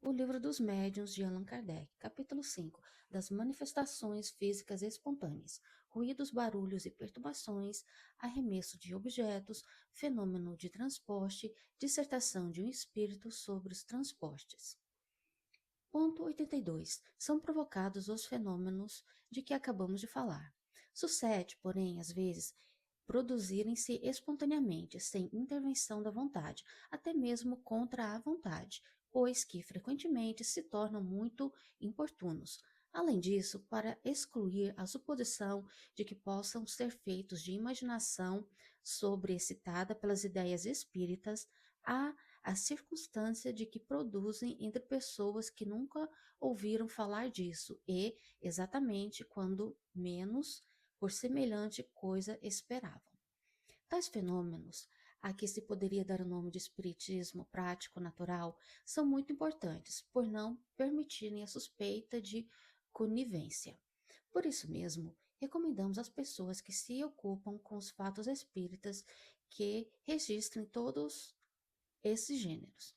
O Livro dos Médiuns de Allan Kardec, capítulo 5, das manifestações físicas espontâneas, ruídos, barulhos e perturbações, arremesso de objetos, fenômeno de transporte, dissertação de um espírito sobre os transportes. Ponto 82. São provocados os fenômenos de que acabamos de falar. Sucede, porém, às vezes, produzirem-se espontaneamente, sem intervenção da vontade, até mesmo contra a vontade, pois que frequentemente se tornam muito importunos. Além disso, para excluir a suposição de que possam ser feitos de imaginação sobreexcitada pelas ideias espíritas, há a circunstância de que produzem entre pessoas que nunca ouviram falar disso e, exatamente quando menos por semelhante coisa esperavam. Tais fenômenos, a que se poderia dar o nome de espiritismo prático natural, são muito importantes, por não permitirem a suspeita de conivência. Por isso mesmo, recomendamos às pessoas que se ocupam com os fatos espíritas que registrem todos esses gêneros,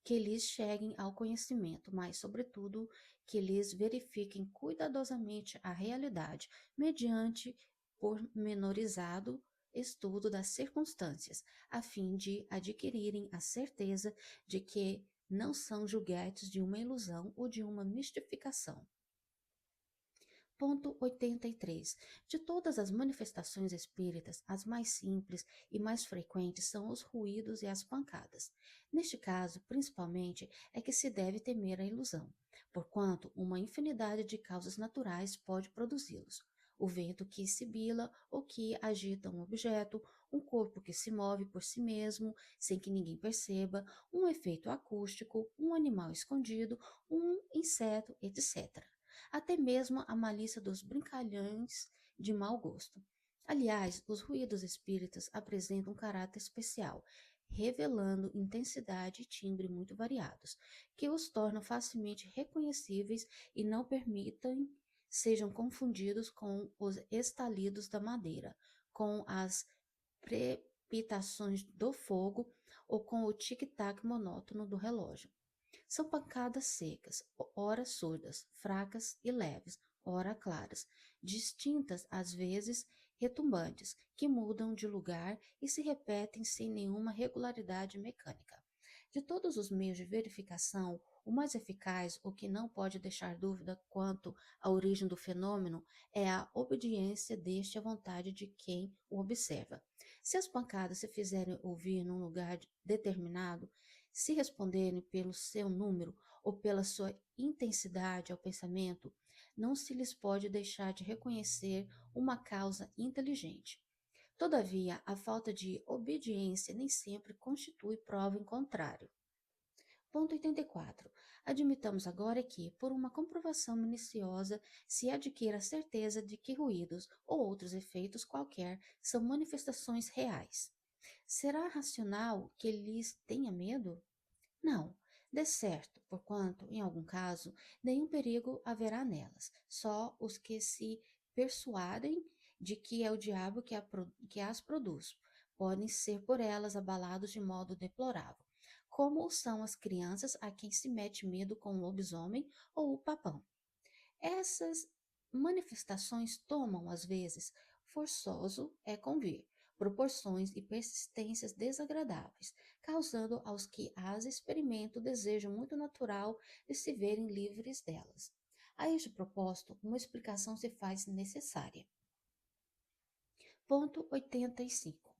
que lhes cheguem ao conhecimento, mas, sobretudo, que lhes verifiquem cuidadosamente a realidade, mediante pormenorizado estudo das circunstâncias, a fim de adquirirem a certeza de que não são julguetes de uma ilusão ou de uma mistificação. Ponto 83. De todas as manifestações espíritas, as mais simples e mais frequentes são os ruídos e as pancadas. Neste caso, principalmente, é que se deve temer a ilusão, porquanto uma infinidade de causas naturais pode produzi-los. O vento que sibila ou que agita um objeto, um corpo que se move por si mesmo, sem que ninguém perceba, um efeito acústico, um animal escondido, um inseto, etc. Até mesmo a malícia dos brincalhões de mau gosto. Aliás, os ruídos espíritas apresentam um caráter especial, revelando intensidade e timbre muito variados, que os tornam facilmente reconhecíveis e não permitem sejam confundidos com os estalidos da madeira, com as crepitações do fogo ou com o tic-tac monótono do relógio. São pancadas secas, ora surdas, fracas e leves, ora claras, distintas às vezes retumbantes, que mudam de lugar e se repetem sem nenhuma regularidade mecânica. De todos os meios de verificação, o mais eficaz, o que não pode deixar dúvida quanto à origem do fenômeno, é a obediência deste à vontade de quem o observa. Se as pancadas se fizerem ouvir num lugar determinado, se responderem pelo seu número ou pela sua intensidade ao pensamento, não se lhes pode deixar de reconhecer uma causa inteligente. Todavia, a falta de obediência nem sempre constitui prova em contrário. Ponto 84. Admitamos agora que, por uma comprovação minuciosa, se adquire a certeza de que ruídos ou outros efeitos qualquer são manifestações reais. Será racional que lhes tenha medo? Não, de certo, porquanto, em algum caso, nenhum perigo haverá nelas, só os que se persuadem de que é o diabo que as produz, podem ser por elas abalados de modo deplorável, como são as crianças a quem se mete medo com o lobisomem ou o papão. Essas manifestações tomam, às vezes, forçoso é convir, proporções e persistências desagradáveis, causando aos que as experimentam o desejo muito natural de se verem livres delas. A este propósito, uma explicação se faz necessária. Ponto 85.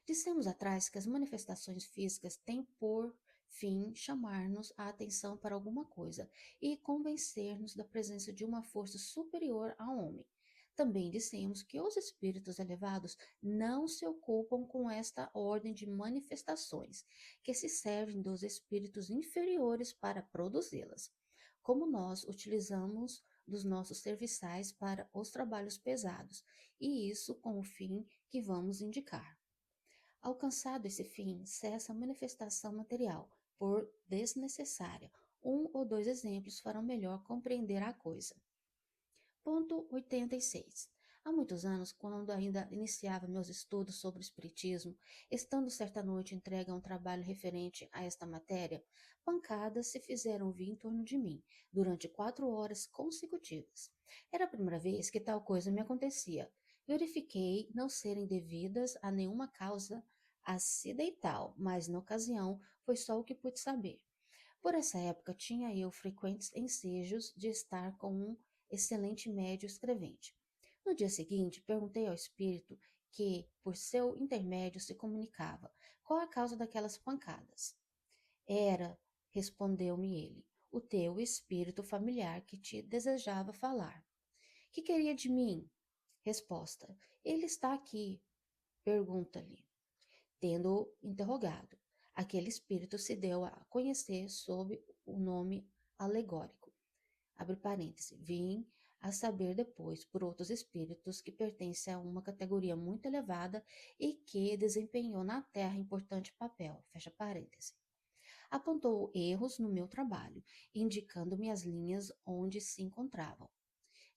Dissemos atrás que as manifestações físicas têm por fim chamar-nos a atenção para alguma coisa e convencer-nos da presença de uma força superior ao homem. Também dissemos que os espíritos elevados não se ocupam com esta ordem de manifestações, que se servem dos espíritos inferiores para produzi-las, como nós utilizamos dos nossos serviçais para os trabalhos pesados, e isso com o fim que vamos indicar. Alcançado esse fim, cessa a manifestação material, por desnecessária. Um ou dois exemplos farão melhor compreender a coisa. Ponto 86. Há muitos anos, quando ainda iniciava meus estudos sobre o espiritismo, estando certa noite entregue a um trabalho referente a esta matéria, pancadas se fizeram vir em torno de mim, durante 4 horas consecutivas. Era a primeira vez que tal coisa me acontecia. Verifiquei não serem devidas a nenhuma causa acidental, mas na ocasião foi só o que pude saber. Por essa época, tinha eu frequentes ensejos de estar com um excelente médio escrevente. No dia seguinte, perguntei ao espírito que, por seu intermédio, se comunicava, qual a causa daquelas pancadas. Era, respondeu-me ele, o teu espírito familiar que te desejava falar. Que queria de mim? Resposta: ele está aqui. Pergunta-lhe. Tendo-o interrogado, aquele espírito se deu a conhecer sob o nome alegórico. Abre parêntese. Vim a saber depois por outros espíritos que pertencem a uma categoria muito elevada e que desempenhou na Terra importante papel. Fecha parêntese. Apontou erros no meu trabalho, indicando-me as linhas onde se encontravam.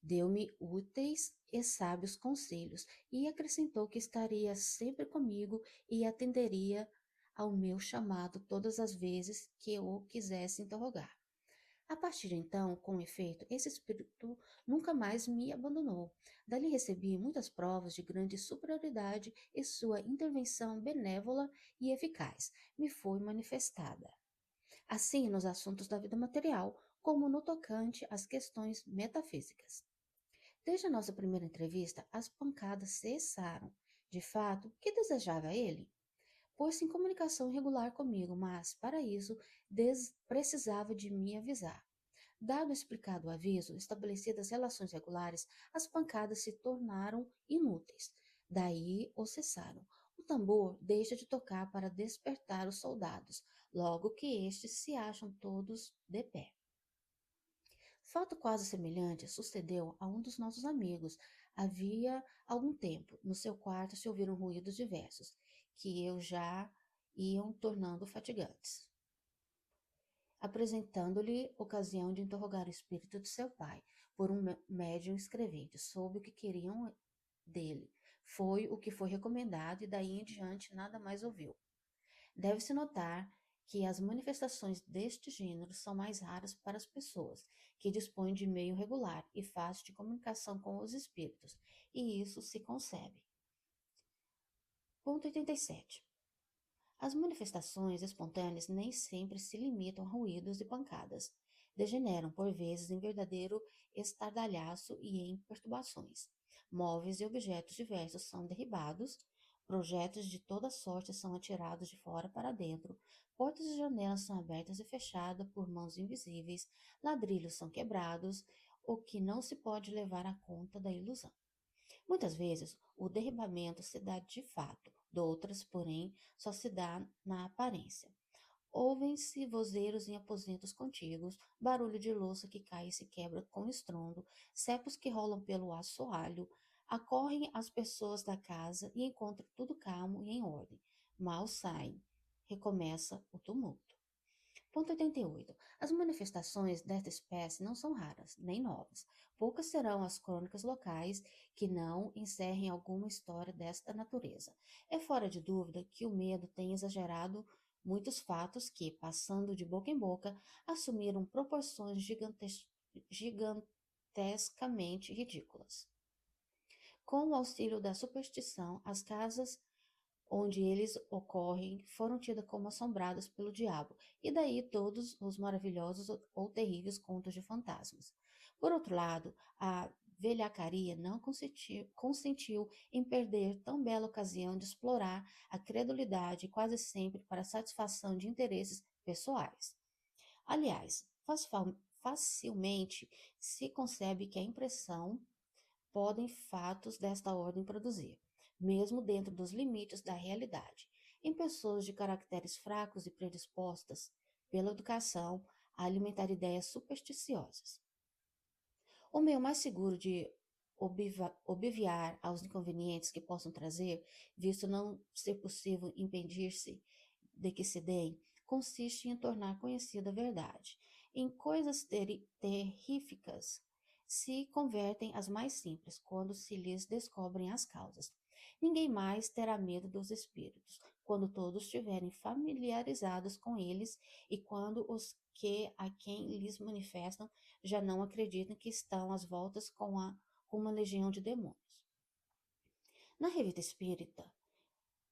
Deu-me úteis e sábios conselhos e acrescentou que estaria sempre comigo e atenderia ao meu chamado todas as vezes que eu o quisesse interrogar. A partir de então, com efeito, esse espírito nunca mais me abandonou. Dali recebi muitas provas de grande superioridade e sua intervenção benévola e eficaz me foi manifestada. Assim, nos assuntos da vida material, como no tocante às questões metafísicas. Desde a nossa primeira entrevista, as pancadas cessaram. De fato, o que desejava ele? Pôs-se em comunicação regular comigo, mas, para isso, precisava de me avisar. Dado o explicado aviso, estabelecidas relações regulares, as pancadas se tornaram inúteis. Daí ou cessaram. O tambor deixa de tocar para despertar os soldados, logo que estes se acham todos de pé. Fato quase semelhante sucedeu a um dos nossos amigos. Havia algum tempo, no seu quarto se ouviram ruídos diversos, que eu já iam tornando fatigantes. Apresentando-lhe ocasião de interrogar o espírito de seu pai, por um médium escrevente, soube o que queriam dele. Foi o que foi recomendado e daí em diante nada mais ouviu. Deve-se notar que as manifestações deste gênero são mais raras para as pessoas que dispõem de meio regular e fácil de comunicação com os espíritos, e isso se concebe. Ponto 87. As manifestações espontâneas nem sempre se limitam a ruídos e pancadas. Degeneram, por vezes, em verdadeiro estardalhaço e em perturbações. Móveis e objetos diversos são derribados, projetos de toda sorte são atirados de fora para dentro, portas e janelas são abertas e fechadas por mãos invisíveis, ladrilhos são quebrados, o que não se pode levar à conta da ilusão. Muitas vezes, o derribamento se dá de fato, doutras, porém, só se dá na aparência. Ouvem-se vozeiros em aposentos contíguos, barulho de louça que cai e se quebra com estrondo, cepos que rolam pelo assoalho, acorrem as pessoas da casa e encontram tudo calmo e em ordem. Mal saem. Recomeça o tumulto. Ponto 88. As manifestações desta espécie não são raras, nem novas. Poucas serão as crônicas locais que não encerrem alguma história desta natureza. É fora de dúvida que o medo tem exagerado muitos fatos que, passando de boca em boca, assumiram proporções gigantescamente ridículas. Com o auxílio da superstição, as casas onde eles ocorrem foram tidas como assombradas pelo diabo, e daí todos os maravilhosos ou terríveis contos de fantasmas. Por outro lado, a velhacaria não consentiu em perder tão bela ocasião de explorar a credulidade quase sempre para a satisfação de interesses pessoais. Aliás, facilmente se concebe que a impressão podem fatos desta ordem produzir, mesmo dentro dos limites da realidade, em pessoas de caracteres fracos e predispostas pela educação a alimentar ideias supersticiosas. O meio mais seguro de obviar aos inconvenientes que possam trazer, visto não ser possível impedir-se de que se deem, consiste em tornar conhecida a verdade. Em coisas terríficas, se convertem às mais simples quando se lhes descobrem as causas. Ninguém mais terá medo dos espíritos, quando todos estiverem familiarizados com eles e quando os que a quem lhes manifestam já não acreditam que estão às voltas com uma legião de demônios. Na Revista Espírita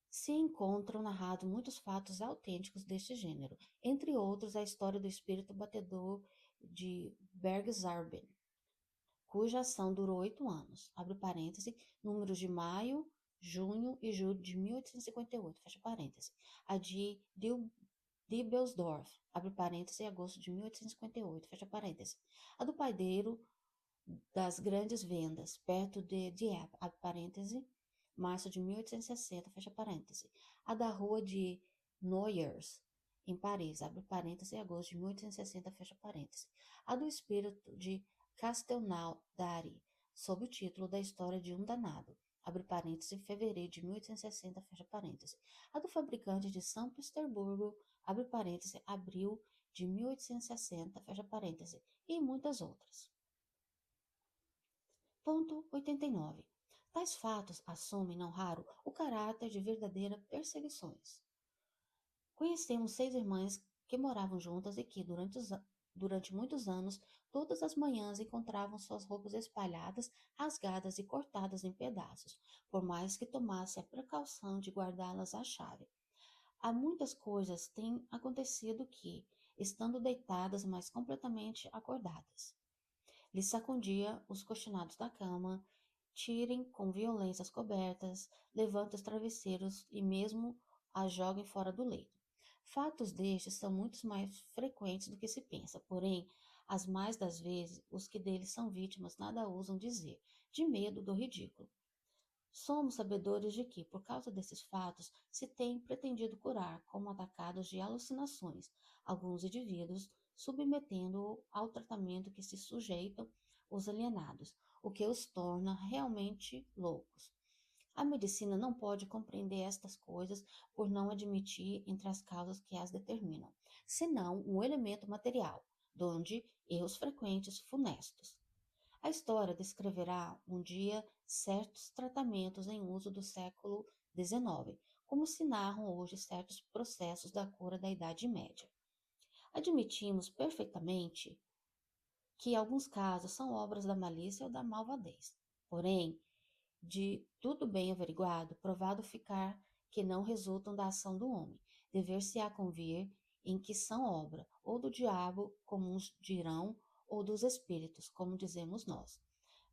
se encontram narrados muitos fatos autênticos deste gênero, entre outros a história do espírito batedor de Bergzarben, cuja ação durou 8 anos, abre parêntese, números de maio, junho e julho de 1858, fecha parêntese. A de Diebelsdorf, abre parêntese, agosto de 1858, fecha parêntese. A do paideiro das grandes vendas, perto de Dieppe, abre parêntese, março de 1860, fecha parêntese. A da rua de Noyers, em Paris, abre parêntese, agosto de 1860, fecha parêntese. A do espírito de Castelnaudary, sob o título da história de um danado, abre parêntese, fevereiro de 1860, fecha parêntese. A do fabricante de São Petersburgo, abre parêntese, abril de 1860, fecha parêntese, e muitas outras. Ponto 89. Tais fatos assumem, não raro, o caráter de verdadeiras perseguições. Conhecemos 6 irmãs que moravam juntas e que, durante muitos anos, todas as manhãs encontravam suas roupas espalhadas, rasgadas e cortadas em pedaços, por mais que tomasse a precaução de guardá-las à chave. Há muitas coisas têm acontecido que, estando deitadas, mas completamente acordadas, lhes sacudia os cochinados da cama, tirem com violência as cobertas, levantem os travesseiros e mesmo as joguem fora do leito. Fatos destes são muito mais frequentes do que se pensa, porém, as mais das vezes, os que deles são vítimas nada ousam dizer, de medo do ridículo. Somos sabedores de que, por causa desses fatos, se tem pretendido curar, como atacados de alucinações, alguns indivíduos, submetendo-o ao tratamento que se sujeitam os alienados, o que os torna realmente loucos. A medicina não pode compreender estas coisas por não admitir entre as causas que as determinam, senão um elemento material, donde erros frequentes funestos. A história descreverá um dia certos tratamentos em uso do século XIX, como se narram hoje certos processos da cura da Idade Média. Admitimos perfeitamente que alguns casos são obras da malícia ou da malvadez. Porém, de tudo bem averiguado, provado ficar que não resultam da ação do homem, dever-se-á convir em que são obra, ou do diabo, como uns dirão, ou dos espíritos, como dizemos nós.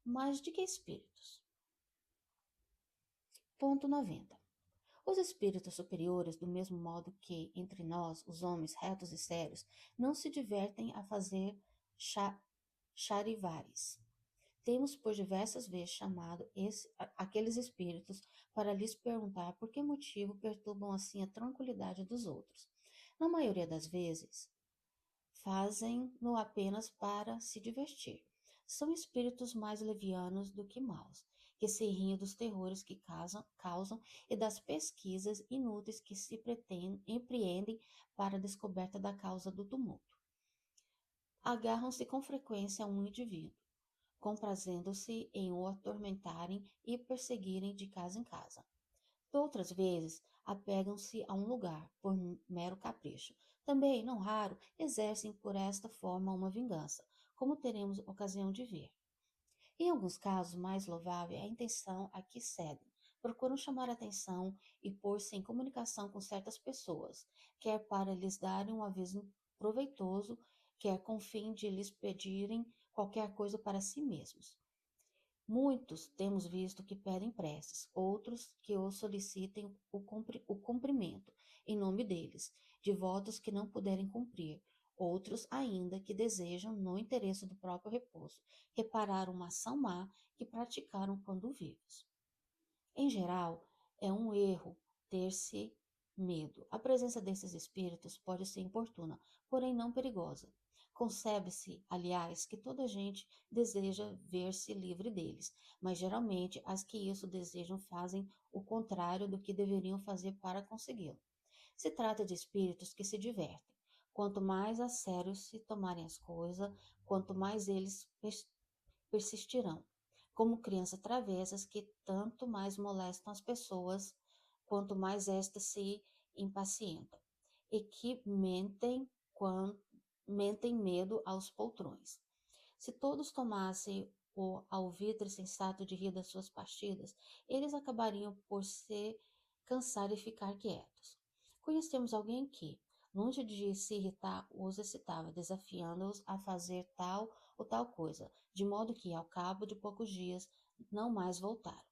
Mas de que espíritos? Ponto 90. Os espíritos superiores, do mesmo modo que entre nós, os homens retos e sérios, não se divertem a fazer charivares. Temos por diversas vezes chamado aqueles espíritos para lhes perguntar por que motivo perturbam assim a tranquilidade dos outros. Na maioria das vezes, fazem-no apenas para se divertir. São espíritos mais levianos do que maus, que se riem dos terrores que causam e das pesquisas inúteis que se empreendem para a descoberta da causa do tumulto. Agarram-se com frequência a um indivíduo, comprazendo-se em o atormentarem e perseguirem de casa em casa. Outras vezes, apegam-se a um lugar, por mero capricho. Também, não raro, exercem por esta forma uma vingança, como teremos ocasião de ver. Em alguns casos mais louvável, a intenção a que cedem. Procuram chamar a atenção e pôr-se em comunicação com certas pessoas, quer para lhes darem um aviso proveitoso, quer com o fim de lhes pedirem qualquer coisa para si mesmos. Muitos temos visto que pedem preces, outros que os solicitem o cumprimento, em nome deles, de votos que não puderem cumprir, outros ainda que desejam, no interesse do próprio repouso, reparar uma ação má que praticaram quando vivos. Em geral, é um erro ter-se medo. A presença desses espíritos pode ser importuna, porém não perigosa. Concebe-se, aliás, que toda gente deseja ver-se livre deles, mas geralmente as que isso desejam fazem o contrário do que deveriam fazer para consegui-lo. Se trata de espíritos que se divertem. Quanto mais a sério se tomarem as coisas, quanto mais eles persistirão, como crianças travessas que tanto mais molestam as pessoas, quanto mais estas se impacientam, e que mentem medo aos poltrões. Se todos tomassem o alvitre sensato de rir das suas partidas, eles acabariam por se cansar e ficar quietos. Conhecemos alguém que, longe de se irritar, os excitava, desafiando-os a fazer tal ou tal coisa, de modo que, ao cabo de poucos dias, não mais voltaram.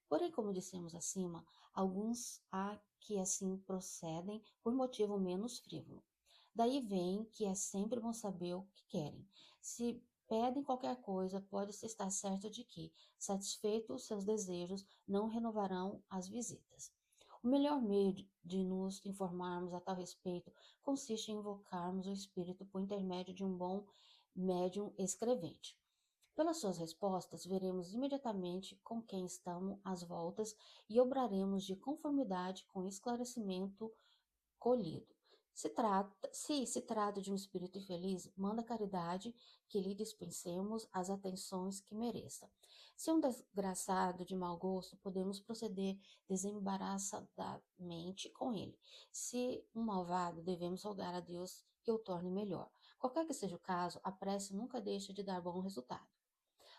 Porém, como dissemos acima, alguns há que assim procedem por motivo menos frívolo. Daí vem que é sempre bom saber o que querem. Se pedem qualquer coisa, pode-se estar certo de que, satisfeitos os seus desejos, não renovarão as visitas. O melhor meio de nos informarmos a tal respeito consiste em invocarmos o Espírito por intermédio de um bom médium escrevente. Pelas suas respostas, veremos imediatamente com quem estamos às voltas e obraremos de conformidade com o esclarecimento colhido. Se trata de um espírito infeliz, manda caridade que lhe dispensemos as atenções que mereça. Se é um desgraçado de mau gosto, podemos proceder desembaraçadamente com ele. Se um malvado, devemos rogar a Deus que o torne melhor. Qualquer que seja o caso, a prece nunca deixa de dar bom resultado.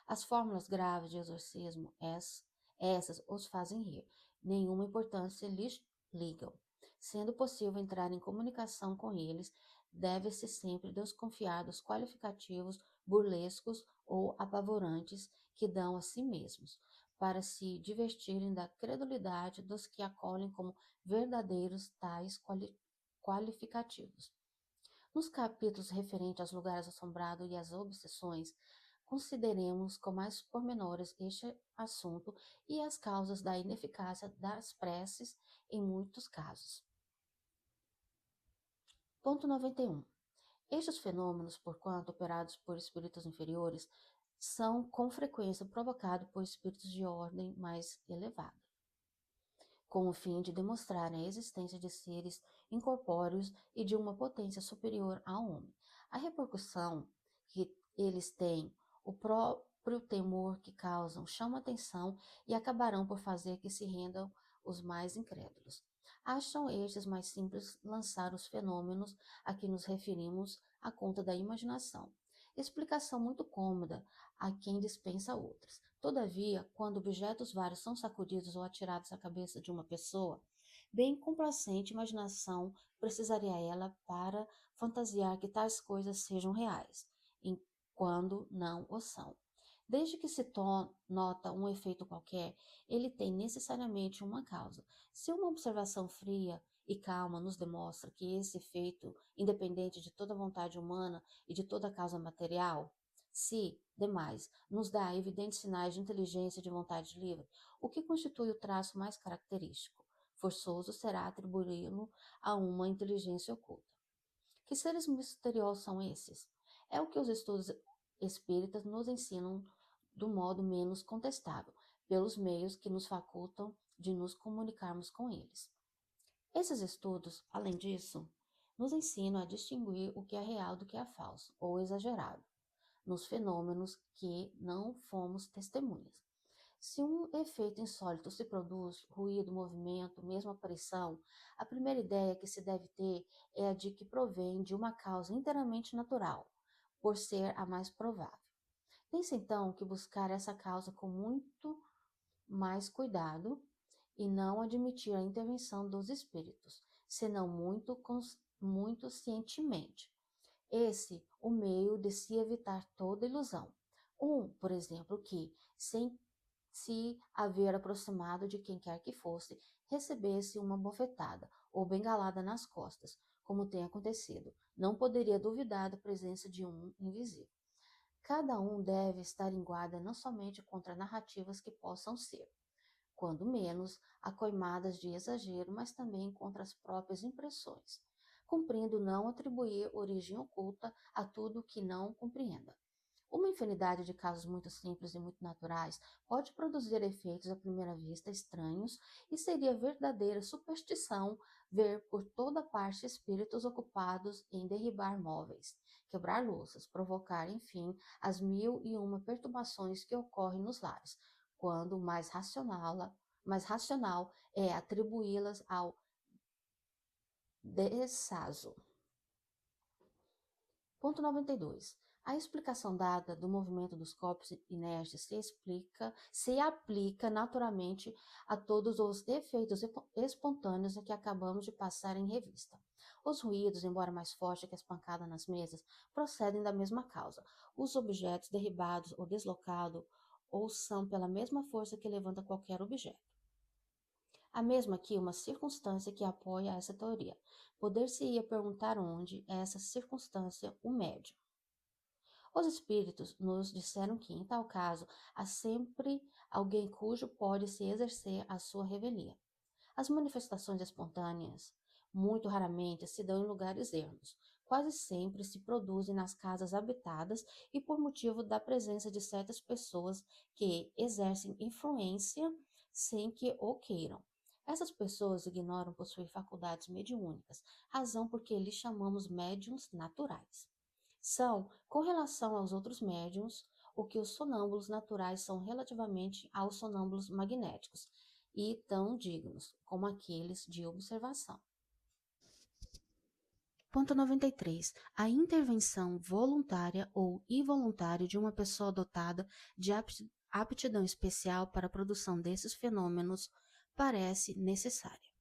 As fórmulas graves de exorcismo, essas os fazem rir. Nenhuma importância lhes ligam. Sendo possível entrar em comunicação com eles, deve-se sempre desconfiar dos qualificativos burlescos ou apavorantes que dão a si mesmos, para se divertirem da credulidade dos que acolhem como verdadeiros tais qualificativos. Nos capítulos referentes aos lugares assombrados e às obsessões, consideremos com mais pormenores este assunto e as causas da ineficácia das preces em muitos casos. Ponto 91. Estes fenômenos, porquanto operados por espíritos inferiores, são com frequência provocados por espíritos de ordem mais elevada, com o fim de demonstrar a existência de seres incorpóreos e de uma potência superior ao homem. A repercussão que eles têm, o próprio temor que causam, chama atenção e acabarão por fazer que se rendam os mais incrédulos. Acham estes mais simples lançar os fenômenos a que nos referimos à conta da imaginação. Explicação muito cômoda a quem dispensa outras. Todavia, quando objetos vários são sacudidos ou atirados à cabeça de uma pessoa, bem complacente imaginação precisaria ela para fantasiar que tais coisas sejam reais, quando não o são. Desde que se nota um efeito qualquer, ele tem necessariamente uma causa. Se uma observação fria e calma nos demonstra que esse efeito, independente de toda vontade humana e de toda causa material, se, demais, nos dá evidentes sinais de inteligência e de vontade livre, o que constitui o traço mais característico, forçoso será atribuí-lo a uma inteligência oculta. Que seres misteriosos são esses? É o que os estudos espíritas nos ensinam do modo menos contestável, pelos meios que nos facultam de nos comunicarmos com eles. Esses estudos, além disso, nos ensinam a distinguir o que é real do que é falso ou exagerado nos fenômenos que não fomos testemunhas. Se um efeito insólito se produz, ruído, movimento, mesmo aparição, a primeira ideia que se deve ter é a de que provém de uma causa inteiramente natural, por ser a mais provável. Tem-se então que buscar essa causa com muito mais cuidado e não admitir a intervenção dos espíritos, senão muito cientemente. Esse, o meio de se evitar toda ilusão. Por exemplo, que, sem se haver aproximado de quem quer que fosse, recebesse uma bofetada ou bengalada nas costas, como tem acontecido, não poderia duvidar da presença de um invisível. Cada um deve estar em guarda não somente contra narrativas que possam ser, quando menos, acoimadas de exagero, mas também contra as próprias impressões, cumprindo não atribuir origem oculta a tudo que não compreenda. Uma infinidade de casos muito simples e muito naturais pode produzir efeitos à primeira vista estranhos e seria verdadeira superstição ver por toda parte espíritos ocupados em derribar móveis, quebrar louças, provocar, enfim, as mil e uma perturbações que ocorrem nos lares, quando o mais racional é atribuí-las ao descaso. Ponto 92. A explicação dada do movimento dos corpos inertes se aplica naturalmente a todos os efeitos espontâneos a que acabamos de passar em revista. Os ruídos, embora mais fortes que as pancadas nas mesas, procedem da mesma causa. Os objetos derribados ou deslocados ou são pela mesma força que levanta qualquer objeto. Há mesmo aqui uma circunstância que apoia essa teoria. Poder-se-ia perguntar onde é essa circunstância o médium. Os espíritos nos disseram que, em tal caso, há sempre alguém cujo pode se exercer a sua revelia. As manifestações espontâneas, muito raramente, se dão em lugares ermos. Quase sempre se produzem nas casas habitadas e por motivo da presença de certas pessoas que exercem influência sem que o queiram. Essas pessoas ignoram possuir faculdades mediúnicas, razão por que lhes chamamos médiuns naturais. São, com relação aos outros médiuns, o que os sonâmbulos naturais são relativamente aos sonâmbulos magnéticos, e tão dignos como aqueles de observação. Ponto 93. A intervenção voluntária ou involuntária de uma pessoa dotada de aptidão especial para a produção desses fenômenos parece necessária,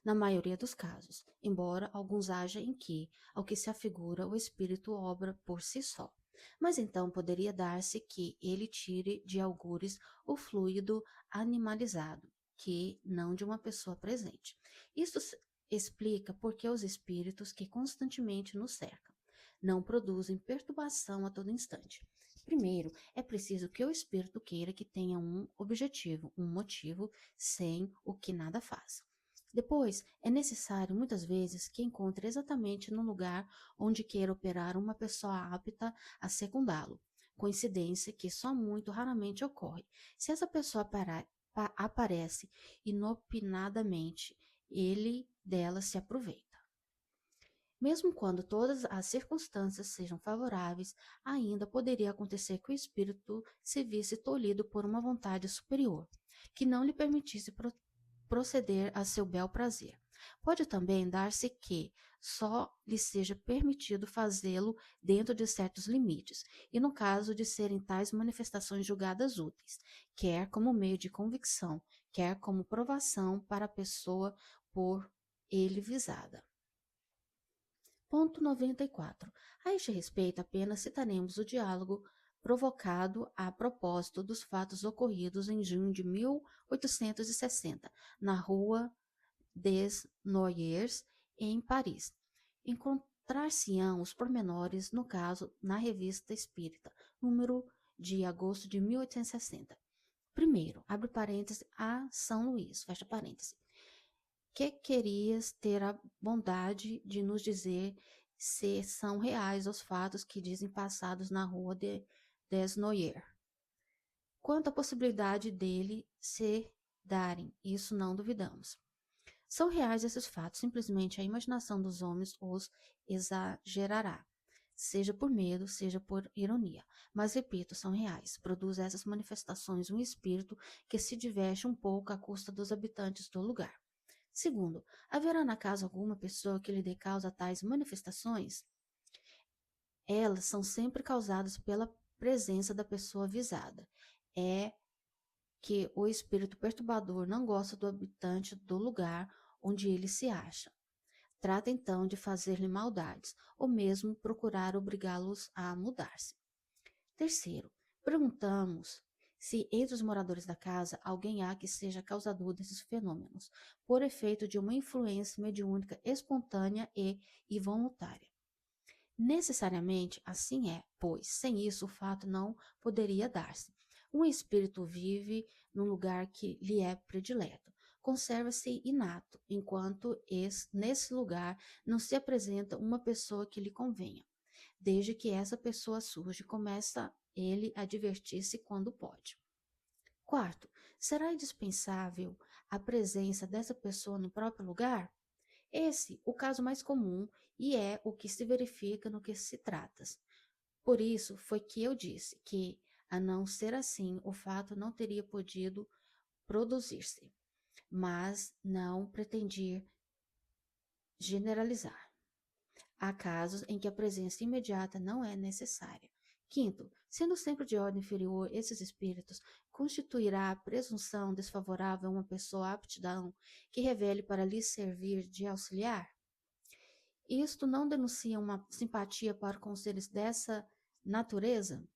na maioria dos casos, embora alguns haja em que, ao que se afigura, o espírito obra por si só. Mas então poderia dar-se que ele tire de algures o fluido animalizado, que não de uma pessoa presente. Isso explica por que os espíritos que constantemente nos cercam não produzem perturbação a todo instante. Primeiro, é preciso que o espírito queira que tenha um objetivo, um motivo, sem o que nada faz. Depois, é necessário muitas vezes que encontre exatamente no lugar onde queira operar uma pessoa apta a secundá-lo, coincidência que só muito raramente ocorre. Se essa pessoa aparece inopinadamente, ele dela se aproveita. Mesmo quando todas as circunstâncias sejam favoráveis, ainda poderia acontecer que o espírito se visse tolhido por uma vontade superior, que não lhe permitisse proceder a seu bel prazer. Pode também dar-se que só lhe seja permitido fazê-lo dentro de certos limites, e no caso de serem tais manifestações julgadas úteis, quer como meio de convicção, quer como provação para a pessoa por ele visada. Ponto 94. A este respeito, apenas citaremos o diálogo provocado a propósito dos fatos ocorridos em junho de 1860, na Rua des Noyers, em Paris. Encontrar-se-ão os pormenores, no caso, na Revista Espírita, número de agosto de 1860. Primeiro, abre parênteses, a São Luís, fecha parênteses. Que querias ter a bondade de nos dizer se são reais os fatos que dizem passados na Rua des Noyers. Quanto à possibilidade dele se darem, isso não duvidamos. São reais esses fatos, simplesmente a imaginação dos homens os exagerará, seja por medo, seja por ironia. Mas, repito, são reais. Produz essas manifestações um espírito que se diverte um pouco à custa dos habitantes do lugar. Segundo, haverá na casa alguma pessoa que lhe dê causa a tais manifestações? Elas são sempre causadas pela presença da pessoa avisada. É que o espírito perturbador não gosta do habitante do lugar onde ele se acha. Trata então de fazer-lhe maldades, ou mesmo procurar obrigá-los a mudar-se. Terceiro, perguntamos se entre os moradores da casa alguém há que seja causador desses fenômenos, por efeito de uma influência mediúnica espontânea e involuntária. Necessariamente assim é, pois sem isso o fato não poderia dar-se. Um espírito vive num lugar que lhe é predileto, conserva-se inato, enquanto nesse lugar não se apresenta uma pessoa que lhe convenha. Desde que essa pessoa surge, começa ele advertisse quando pode. Quarto, será indispensável a presença dessa pessoa no próprio lugar? Esse o caso mais comum e é o que se verifica no que se trata. Por isso foi que eu disse que, a não ser assim, o fato não teria podido produzir-se, mas não pretendi generalizar. Há casos em que a presença imediata não é necessária. Quinto, sendo sempre de ordem inferior, esses espíritos constituirá a presunção desfavorável a uma pessoa à aptidão que revele para lhe servir de auxiliar? Isto não denuncia uma simpatia para com seres dessa natureza?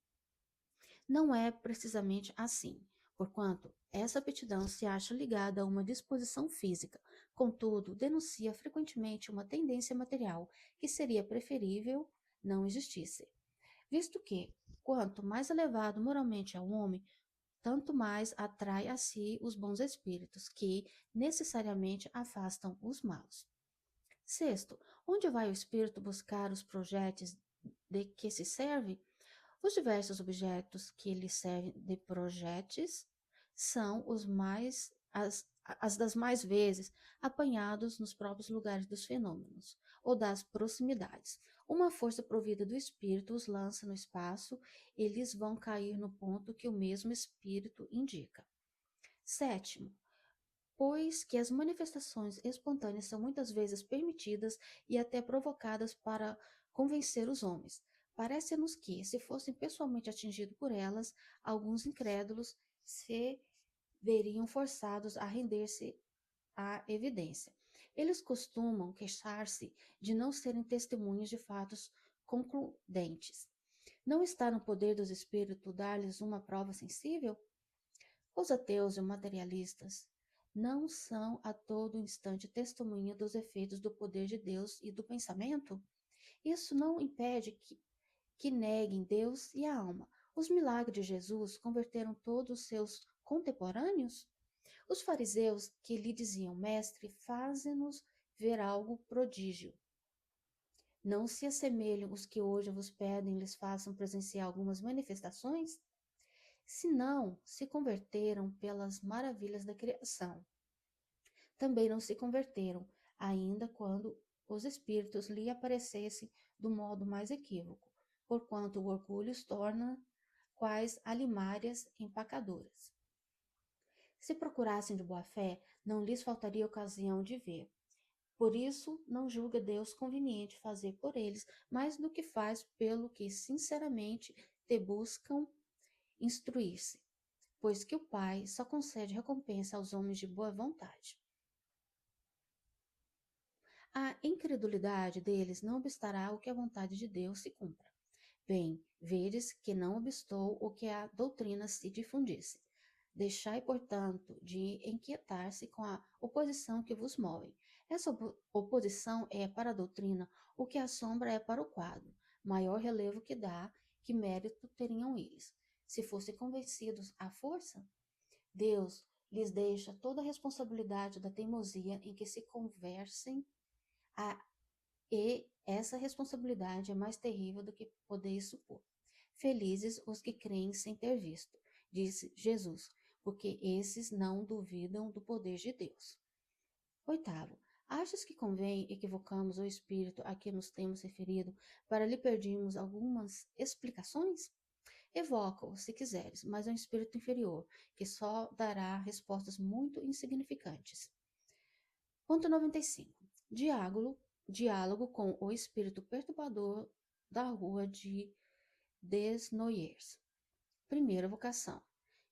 Não é precisamente assim, porquanto essa aptidão se acha ligada a uma disposição física, contudo, denuncia frequentemente uma tendência material que seria preferível não existisse, visto que, quanto mais elevado moralmente é o homem, tanto mais atrai a si os bons espíritos, que necessariamente afastam os maus. Sexto, onde vai o espírito buscar os projetos de que se serve? Os diversos objetos que lhe servem de projetos são as das mais vezes apanhados nos próprios lugares dos fenômenos ou das proximidades. Uma força provida do espírito os lança no espaço, eles vão cair no ponto que o mesmo espírito indica. Sétimo, pois que as manifestações espontâneas são muitas vezes permitidas e até provocadas para convencer os homens. Parece-nos que, se fossem pessoalmente atingidos por elas, alguns incrédulos se veriam forçados a render-se à evidência. Eles costumam queixar-se de não serem testemunhas de fatos concludentes. Não está no poder dos espíritos dar-lhes uma prova sensível? Os ateus e materialistas não são a todo instante testemunha dos efeitos do poder de Deus e do pensamento? Isso não impede que neguem Deus e a alma. Os milagres de Jesus converteram todos os seus contemporâneos? Os fariseus que lhe diziam, mestre, faze-nos ver algo prodígio. Não se assemelham os que hoje vos pedem lhes façam presenciar algumas manifestações? Se não se converteram pelas maravilhas da criação, também não se converteram, ainda quando os espíritos lhe aparecessem do modo mais equívoco, porquanto o orgulho os torna quais alimárias empacadoras. Se procurassem de boa fé, não lhes faltaria ocasião de ver. Por isso, não julga Deus conveniente fazer por eles mais do que faz pelo que sinceramente te buscam instruir-se, pois que o Pai só concede recompensa aos homens de boa vontade. A incredulidade deles não obstará o que a vontade de Deus se cumpra. Bem, vedes que não obstou o que a doutrina se difundisse. Deixai, portanto, de inquietar-se com a oposição que vos move. Essa oposição é para a doutrina o que a sombra é para o quadro. Maior relevo que dá, que mérito teriam eles, se fossem convencidos à força? Deus lhes deixa toda a responsabilidade da teimosia em que se conversem, e essa responsabilidade é mais terrível do que podeis supor. Felizes os que creem sem ter visto, disse Jesus, porque esses não duvidam do poder de Deus. Oitavo, achas que convém equivocamos o espírito a que nos temos referido para lhe pedirmos algumas explicações? Evoca-o, se quiseres, mas é um espírito inferior, que só dará respostas muito insignificantes. Ponto 95. Diálogo com o espírito perturbador da rua de Desnoyers. Primeira vocação.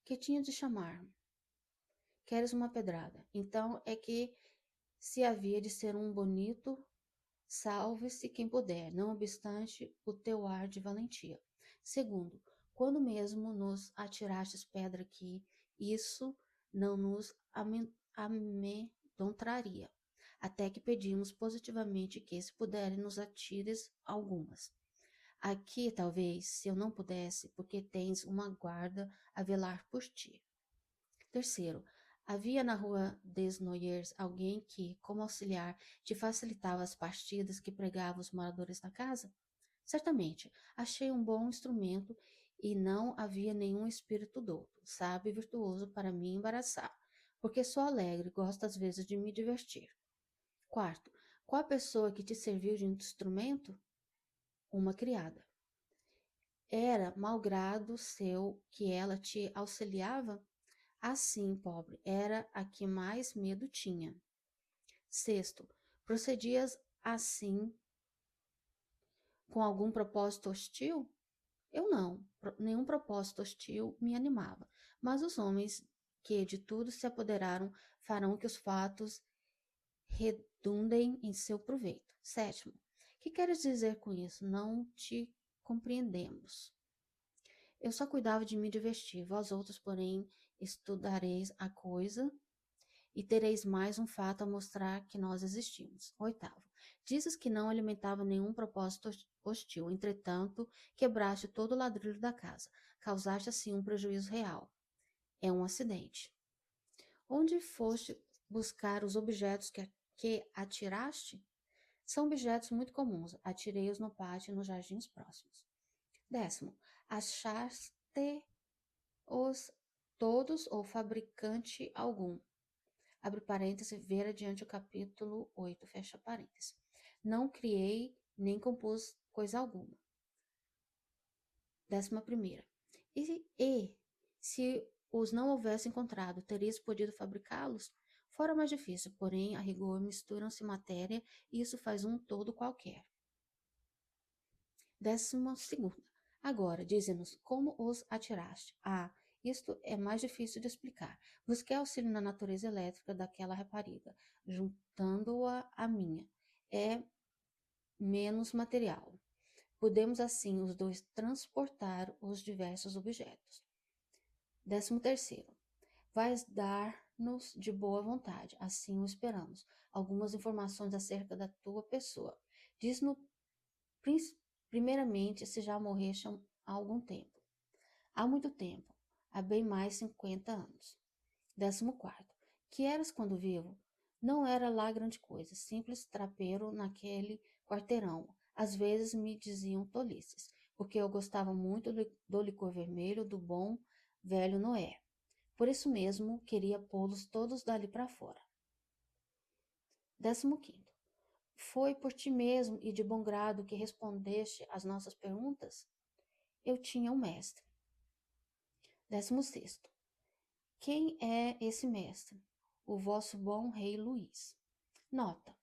Que tinha de chamar? Queres uma pedrada? Então é que se havia de ser um bonito, salve-se quem puder, não obstante o teu ar de valentia. Segundo, quando mesmo nos atirastes pedra aqui, isso não nos amedrontaria, até que pedimos positivamente que, se puderem, nos atires algumas. Aqui, talvez, se eu não pudesse, porque tens uma guarda a velar por ti. Terceiro, havia na rua Desnoyers alguém que, como auxiliar, te facilitava as partidas que pregava os moradores da casa? Certamente, achei um bom instrumento e não havia nenhum espírito douto, sábio e virtuoso para me embaraçar, porque sou alegre e gosto às vezes de me divertir. Quarto, qual a pessoa que te serviu de instrumento? Uma criada. Era malgrado seu que ela te auxiliava? Assim, pobre, era a que mais medo tinha. Sexto, procedias assim com algum propósito hostil? Eu não, nenhum propósito hostil me animava, mas os homens que de tudo se apoderaram farão que os fatos redundem em seu proveito. Sétimo, que queres dizer com isso? Não te compreendemos. Eu só cuidava de me divertir, vós outros, porém, estudareis a coisa e tereis mais um fato a mostrar que nós existimos. Oitavo, dizes que não alimentava nenhum propósito hostil, entretanto, quebraste todo o ladrilho da casa, causaste assim um prejuízo real. É um acidente. Onde foste buscar os objetos que atiraste? São objetos muito comuns. Atirei-os no pátio e nos jardins próximos. Décimo, achaste-os todos ou fabricante algum? Abre parênteses, ver adiante o capítulo 8, fecha parênteses. Não criei nem compus coisa alguma. 11ª. Se os não houvesse encontrado, terias podido fabricá-los? Fora mais difícil, porém, a rigor misturam-se matéria e isso faz um todo qualquer. 12ª. Agora, dize-nos, como os atiraste? Isto é mais difícil de explicar. Busquei auxílio na natureza elétrica daquela rapariga, juntando-a à minha. É menos material. Podemos, assim, os dois transportar os diversos objetos. 13º. Vais dar-nos de boa vontade, assim o esperamos, algumas informações acerca da tua pessoa. Diz-nos, primeiramente, se já morreste há algum tempo. Há muito tempo, há bem mais 50 anos. 14º. Que eras quando vivo? Não era lá grande coisa, simples trapeiro naquele quarteirão. Às vezes me diziam tolices, porque eu gostava muito do licor vermelho do bom velho Noé. Por isso mesmo, queria pô-los todos dali para fora. 15º. Foi por ti mesmo e de bom grado que respondeste às nossas perguntas? Eu tinha um mestre. 16º. Quem é esse mestre? O vosso bom rei Luís. Nota.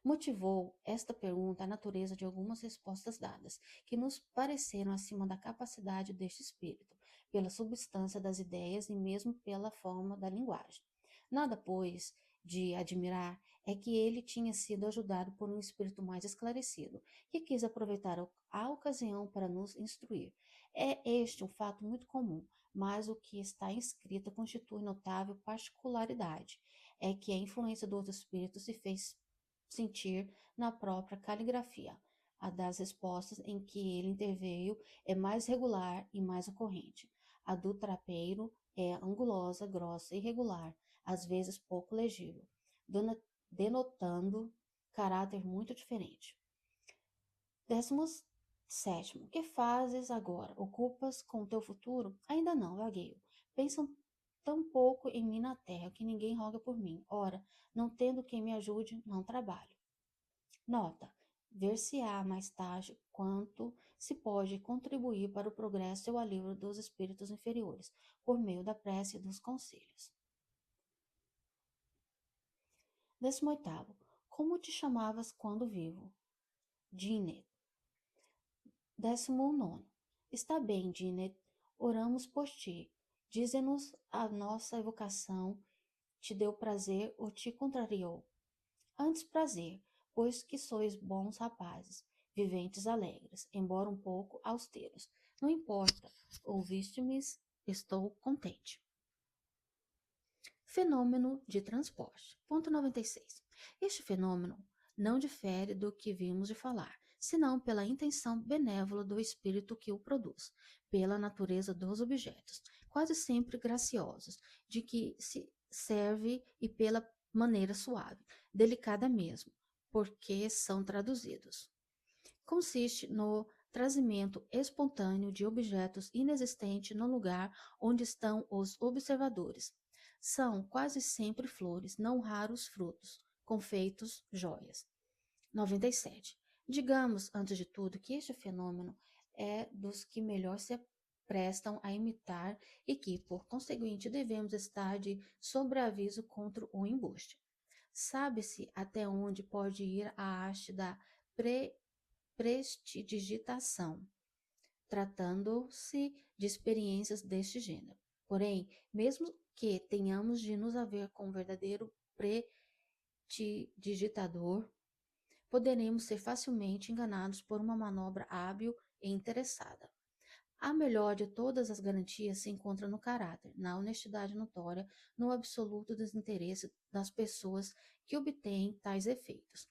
Motivou esta pergunta a natureza de algumas respostas dadas, que nos pareceram acima da capacidade deste espírito, pela substância das ideias e mesmo pela forma da linguagem. Nada, pois, de admirar é que ele tinha sido ajudado por um espírito mais esclarecido, que quis aproveitar a ocasião para nos instruir. É este um fato muito comum, mas o que está inscrito constitui notável particularidade, é que a influência do outro espírito se fez sentir na própria caligrafia. A das respostas em que ele interveio é mais regular e mais ocorrente. A do trapeiro é angulosa, grossa e irregular, às vezes pouco legível, denotando caráter muito diferente. 17º. Que fazes agora? Ocupas com o teu futuro? Ainda não, vagueio. Pensam tão pouco em mim na terra que ninguém roga por mim. Ora, não tendo quem me ajude, não trabalho. Nota. Ver-se-á mais tarde quanto se pode contribuir para o progresso e o alívio dos espíritos inferiores, por meio da prece e dos conselhos. 18º. Como te chamavas quando vivo? Dinet. 19º. Está bem, Dinet, oramos por ti. Dize-nos a nossa evocação te deu prazer ou te contrariou? Antes prazer, pois que sois bons rapazes, viventes alegres, embora um pouco austeros. Não importa, ouviste-me, estou contente. Fenômeno de transporte. Ponto 96. Este fenômeno não difere do que vimos de falar, senão pela intenção benévola do espírito que o produz, pela natureza dos objetos, quase sempre graciosos, de que se serve e pela maneira suave, delicada mesmo, porque são traduzidos. Consiste no trazimento espontâneo de objetos inexistentes no lugar onde estão os observadores. São quase sempre flores, não raros frutos, confeitos, joias. 97. Digamos, antes de tudo, que este fenômeno é dos que melhor se prestam a imitar e que, por conseguinte, devemos estar de sobreaviso contra o embuste. Sabe-se até onde pode ir a haste da prestidigitação, tratando-se de experiências deste gênero. Porém, mesmo que tenhamos de nos haver com um verdadeiro prestidigitador, poderemos ser facilmente enganados por uma manobra hábil e interessada. A melhor de todas as garantias se encontra no caráter, na honestidade notória, no absoluto desinteresse das pessoas que obtêm tais efeitos.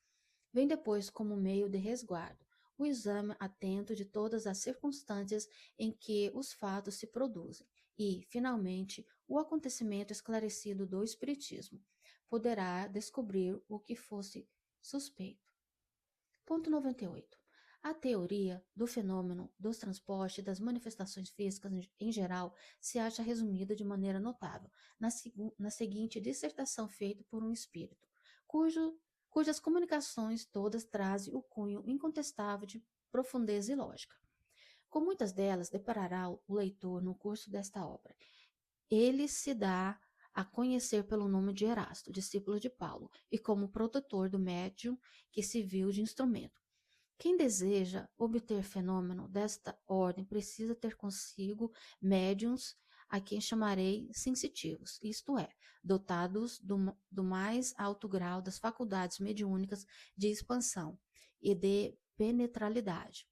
Vem depois, como meio de resguardo, o exame atento de todas as circunstâncias em que os fatos se produzem e, finalmente, o acontecimento esclarecido do Espiritismo poderá descobrir o que fosse suspeito. Ponto 98. A teoria do fenômeno dos transportes e das manifestações físicas em geral se acha resumida de maneira notável na seguinte dissertação feita por um espírito, cujas comunicações todas trazem o cunho incontestável de profundeza e lógica. Com muitas delas deparará o leitor no curso desta obra. Ele se dá a conhecer pelo nome de Erasto, discípulo de Paulo, e como protetor do médium que se viu de instrumento. Quem deseja obter fenômeno desta ordem precisa ter consigo médiuns a quem chamarei sensitivos, isto é, dotados do mais alto grau das faculdades mediúnicas de expansão e de penetralidade,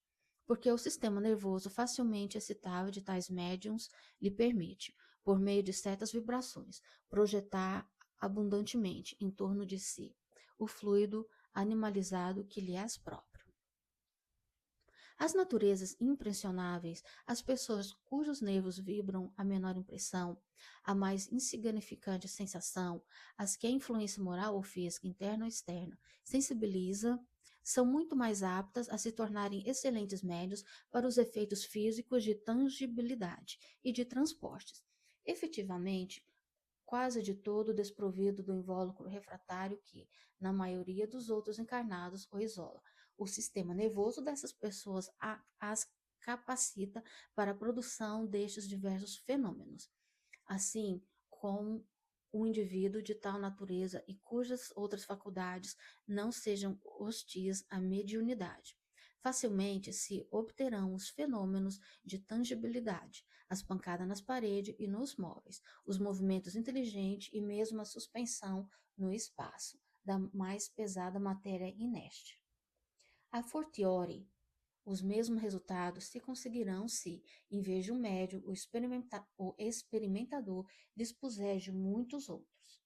porque o sistema nervoso facilmente excitável de tais médiuns lhe permite, por meio de certas vibrações, projetar abundantemente em torno de si o fluido animalizado que lhe é próprio. As naturezas impressionáveis, as pessoas cujos nervos vibram a menor impressão, a mais insignificante sensação, as que a influência moral ou física, interna ou externa, sensibiliza, são muito mais aptas a se tornarem excelentes médios para os efeitos físicos de tangibilidade e de transportes. Efetivamente, quase de todo desprovido do invólucro refratário que, na maioria dos outros encarnados, o isola. O sistema nervoso dessas pessoas as capacita para a produção destes diversos fenômenos. Assim como um indivíduo de tal natureza e cujas outras faculdades não sejam hostis à mediunidade. Facilmente se obterão os fenômenos de tangibilidade, as pancadas nas paredes e nos móveis, os movimentos inteligentes e mesmo a suspensão no espaço da mais pesada matéria inerte. A fortiori, os mesmos resultados se conseguirão se, em vez de um médium, o experimentador dispuser de muitos outros,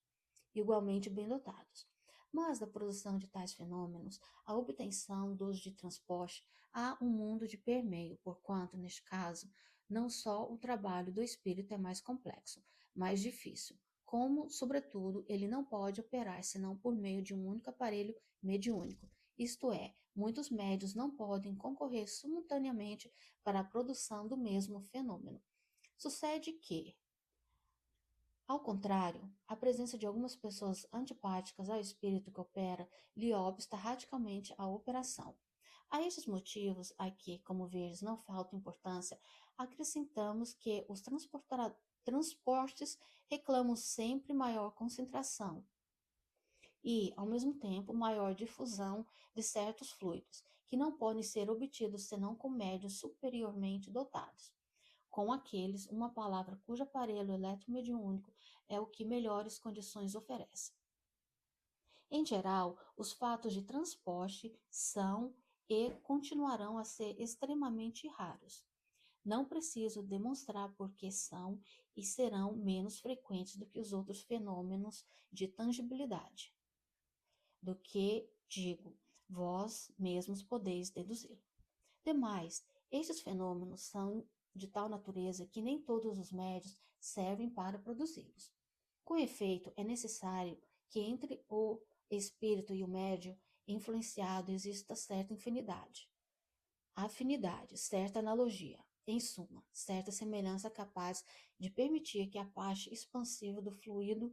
igualmente bem dotados. Mas da produção de tais fenômenos, a obtenção dos de transporte, há um mundo de permeio, porquanto, neste caso, não só o trabalho do espírito é mais complexo, mais difícil, como, sobretudo, ele não pode operar senão por meio de um único aparelho mediúnico, isto é, muitos médios não podem concorrer simultaneamente para a produção do mesmo fenômeno. Sucede que, ao contrário, a presença de algumas pessoas antipáticas ao espírito que opera lhe obsta radicalmente a operação. A estes motivos, a que, como vedes, não falta importância, acrescentamos que os transportes reclamam sempre maior concentração e, ao mesmo tempo, maior difusão de certos fluidos, que não podem ser obtidos senão com médios superiormente dotados. Com aqueles, uma palavra cujo aparelho eletromediúnico é o que melhores condições oferece. Em geral, os fatos de transporte são e continuarão a ser extremamente raros. Não preciso demonstrar por que são e serão menos frequentes do que os outros fenômenos de tangibilidade, do que, digo, vós mesmos podeis deduzir. Demais, estes fenômenos são de tal natureza que nem todos os médios servem para produzi-los. Com efeito, é necessário que entre o espírito e o médium influenciado exista certa afinidade. afinidade, certa analogia. Em suma, certa semelhança capaz de permitir que a parte expansiva do fluido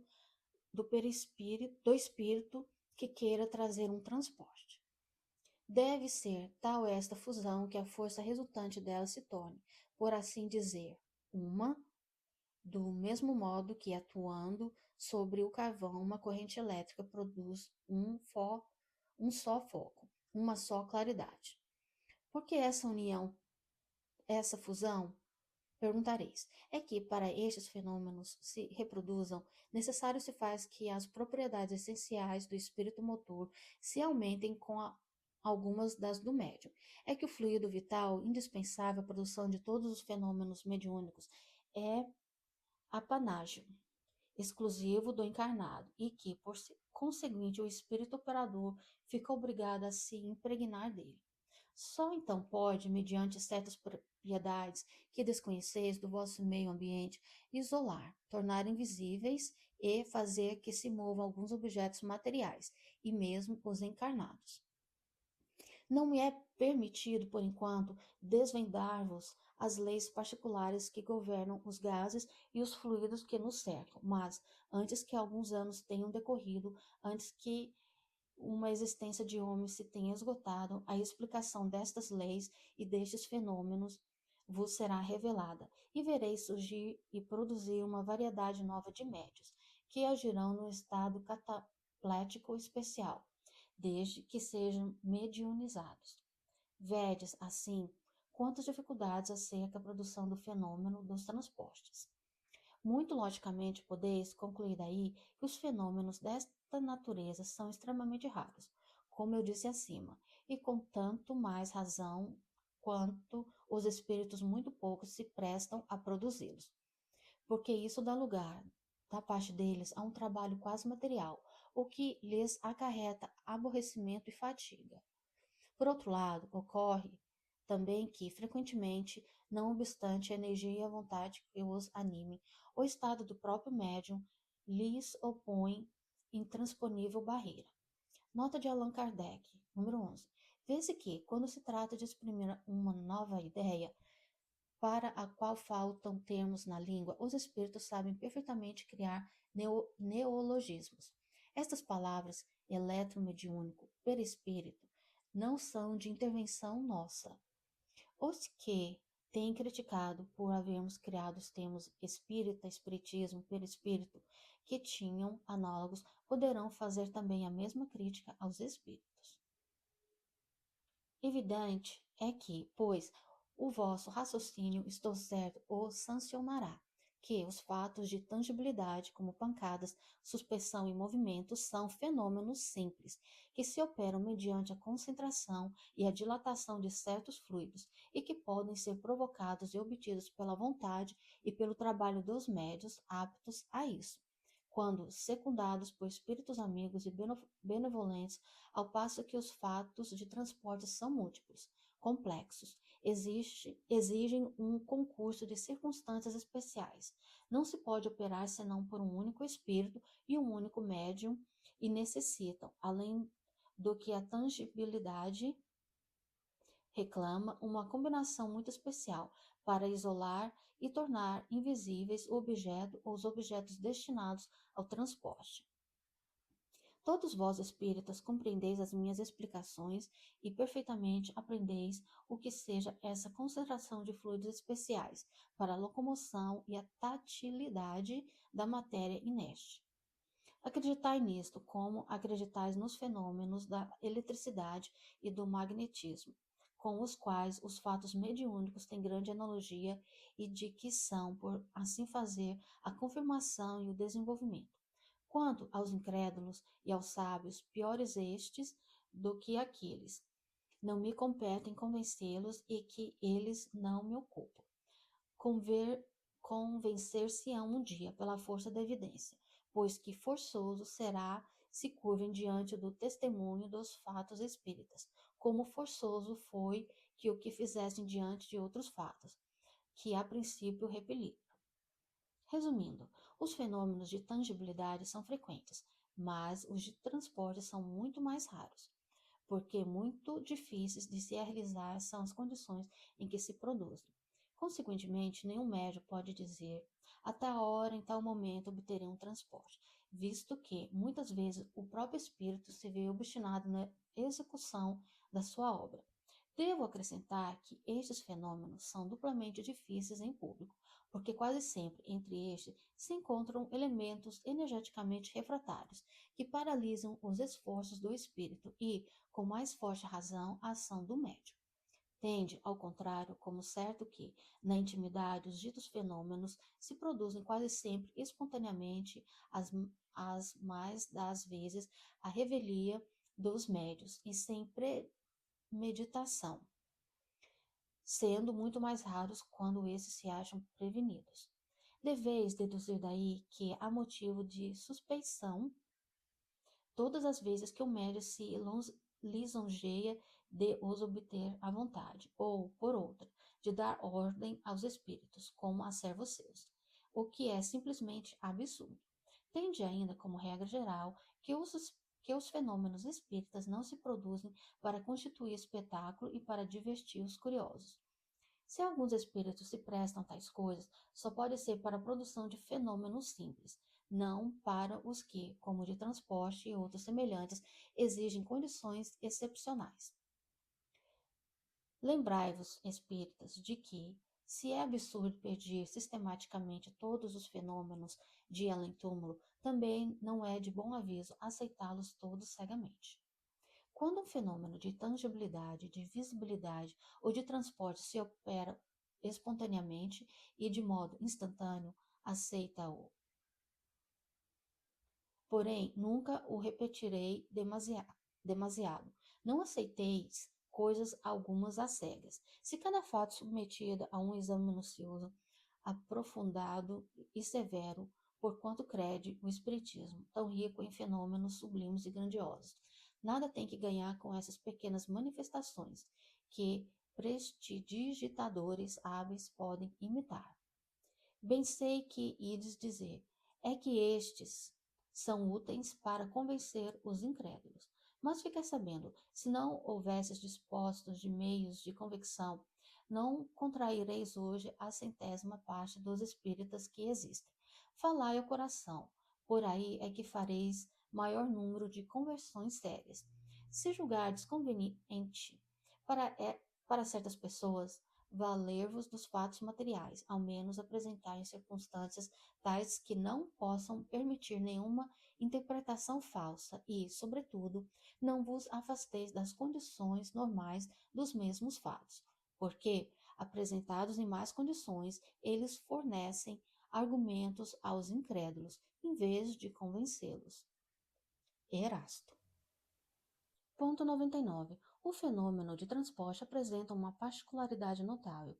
do espírito que queira trazer um transporte. Deve ser tal esta fusão que a força resultante dela se torne, por assim dizer, uma, do mesmo modo que atuando sobre o carvão uma corrente elétrica produz um só foco, uma só claridade. Por que essa união, essa fusão? Perguntareis. É que, para estes fenômenos se reproduzam, necessário se faz que as propriedades essenciais do espírito motor se aumentem com algumas das do médium. É que o fluido vital, indispensável à produção de todos os fenômenos mediúnicos, é apanágio exclusivo do encarnado e que, por conseguinte, o espírito operador fica obrigado a se impregnar dele. Só então pode, mediante certas propriedades que desconheceis do vosso meio ambiente, isolar, tornar invisíveis e fazer que se movam alguns objetos materiais, e mesmo os encarnados. Não me é permitido, por enquanto, desvendar-vos as leis particulares que governam os gases e os fluidos que nos cercam, mas, antes que alguns anos tenham decorrido, antes que uma existência de homem se tenha esgotado, a explicação destas leis e destes fenômenos vos será revelada, e vereis surgir e produzir uma variedade nova de médios, que agirão no estado cataplético especial, desde que sejam mediunizados. Vedes, assim, quantas dificuldades acerca a produção do fenômeno dos transportes. Muito logicamente podeis concluir daí que os fenômenos desta natureza são extremamente raros, como eu disse acima, e com tanto mais razão quanto os espíritos muito poucos se prestam a produzi-los, porque isso dá lugar, da parte deles, a um trabalho quase material, o que lhes acarreta aborrecimento e fadiga. Por outro lado, ocorre também que, frequentemente, não obstante a energia e a vontade que os anime, o estado do próprio médium lhes opõe intransponível barreira. Nota de Allan Kardec, número 11. Vê-se que, quando se trata de exprimir uma nova ideia, para a qual faltam termos na língua, os espíritos sabem perfeitamente criar neologismos. Estas palavras, eletromediúnico, perispírito, não são de intervenção nossa. Os que têm criticado por havermos criado os termos espírita, espiritismo, perispírito, que tinham análogos, poderão fazer também a mesma crítica aos espíritos. Evidente é que, pois, o vosso raciocínio, estou certo, o sancionará, que os fatos de tangibilidade, como pancadas, suspensão e movimento, são fenômenos simples, que se operam mediante a concentração e a dilatação de certos fluidos, e que podem ser provocados e obtidos pela vontade e pelo trabalho dos médios aptos a isso, quando secundados por espíritos amigos e benevolentes, ao passo que os fatos de transporte são múltiplos, complexos, exigem um concurso de circunstâncias especiais. Não se pode operar senão por um único espírito e um único médium, e necessitam, além do que a tangibilidade reclama, uma combinação muito especial para isolar e tornar invisíveis o objeto ou os objetos destinados ao transporte. Todos vós, espíritas, compreendeis as minhas explicações e perfeitamente aprendeis o que seja essa concentração de fluidos especiais para a locomoção e a tatilidade da matéria inerte. Acreditai nisto, como acreditais nos fenômenos da eletricidade e do magnetismo, com os quais os fatos mediúnicos têm grande analogia e de que são, por assim fazer, a confirmação e o desenvolvimento. Quanto aos incrédulos e aos sábios, piores estes do que aqueles. Não me competem convencê-los e que eles não me ocupam. Convencer-se-ão um dia pela força da evidência, pois que forçoso será se curvem diante do testemunho dos fatos espíritas, como forçoso foi que o que fizessem diante de outros fatos, que a princípio repeliram. Resumindo, os fenômenos de tangibilidade são frequentes, mas os de transporte são muito mais raros. porque muito difíceis de se realizar são as condições em que se produzem. Consequentemente, nenhum médium pode dizer a tal hora, em tal momento, obterei um transporte, visto que, muitas vezes, o próprio espírito se vê obstinado na execução da sua obra. Devo acrescentar que estes fenômenos são duplamente difíceis em público, porque quase sempre entre estes se encontram elementos energeticamente refratários, que paralisam os esforços do espírito e, com mais forte razão, a ação do médium. Tende, ao contrário, como certo que, na intimidade, os ditos fenômenos se produzem quase sempre espontaneamente, as, as mais das vezes a revelia dos médios e sem premeditação, sendo muito mais raros quando esses se acham prevenidos. Deveis deduzir daí que há motivo de suspeição todas as vezes que o médio se lisonjeia de os obter à vontade, ou, por outra, de dar ordem aos espíritos, como a servos seus, o que é simplesmente absurdo. Tende ainda, como regra geral, que os fenômenos espíritas não se produzem para constituir espetáculo e para divertir os curiosos. Se alguns espíritos se prestam a tais coisas, só pode ser para a produção de fenômenos simples, não para os que, como de transporte e outros semelhantes, exigem condições excepcionais. Lembrai-vos, espíritas, de que, se é absurdo pedir sistematicamente todos os fenômenos de além-túmulo, também não é de bom aviso aceitá-los todos cegamente. Quando um fenômeno de tangibilidade, de visibilidade ou de transporte se opera espontaneamente e de modo instantâneo, aceita-o. Porém, nunca o repetirei demasiado. Não aceiteis coisas algumas às cegas. Se cada fato submetido a um exame minucioso, aprofundado e severo, porquanto crede o Espiritismo, tão rico em fenômenos sublimes e grandiosos, nada tem que ganhar com essas pequenas manifestações que prestidigitadores hábeis podem imitar. Bem sei que ides dizer, é que estes são úteis para convencer os incrédulos. Mas fiquai sabendo, se não houvesses dispostos de meios de convicção, não contraireis hoje a centésima parte dos espíritas que existem. Falai ao coração, por aí é que fareis maior número de conversões sérias. Se julgardes conveniente para certas pessoas, valer-vos dos fatos materiais, ao menos apresentar em circunstâncias tais que não possam permitir nenhuma interpretação falsa e, sobretudo, não vos afasteis das condições normais dos mesmos fatos, porque, apresentados em más condições, eles fornecem argumentos aos incrédulos, em vez de convencê-los. Erasto. Ponto 99. O fenômeno de transporte apresenta uma particularidade notável,